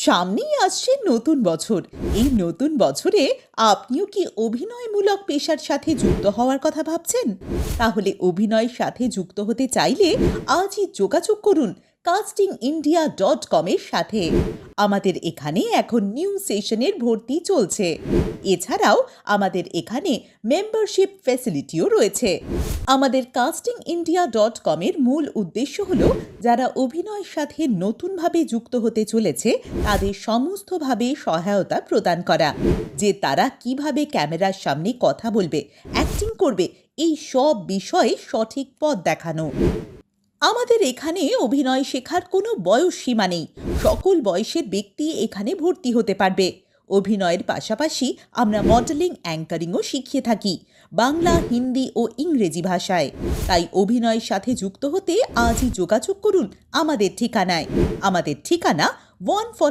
সামনেই আসছে নতুন বছর। এই নতুন বছরে আপনিও কি অভিনয়মূলক পেশার সাথে যুক্ত হওয়ার কথা ভাবছেন? তাহলে অভিনয়ের সাথে যুক্ত হতে চাইলে আজই যোগাযোগ করুন castingindia.com এর সাথে। আমাদের এখানে এখন নিউ সেশনের ভর্তি চলছে। এছাড়াও আমাদের এখানে মেম্বারশিপ ফ্যাসিলিটিও রয়েছে। আমাদের castingindia.com এর মূল উদ্দেশ্য হলো যারা অভিনয়ের সাথে নতুনভাবে যুক্ত হতে চলেছে তাদের সমস্তভাবে সহায়তা প্রদান করা, যে তারা কিভাবে ক্যামেরার সামনে কথা বলবে, অ্যাক্টিং করবে, এই সব বিষয়ে সঠিক পথ দেখানো। আমাদের এখানে অভিনয় শেখার কোনো বয়স সীমা নেই। সকল বয়সের ব্যক্তি এখানে ভর্তি হতে পারবে। অভিনয়ের পাশাপাশি আমরা মডেলিং, অ্যাঙ্কারিংও শিখিয়ে থাকি, বাংলা, হিন্দি ও ইংরেজি ভাষায়। তাই অভিনয়ের সাথে যুক্ত হতে আজই যোগাযোগ করুন আমাদের ঠিকানায়। আমাদের ঠিকানা 140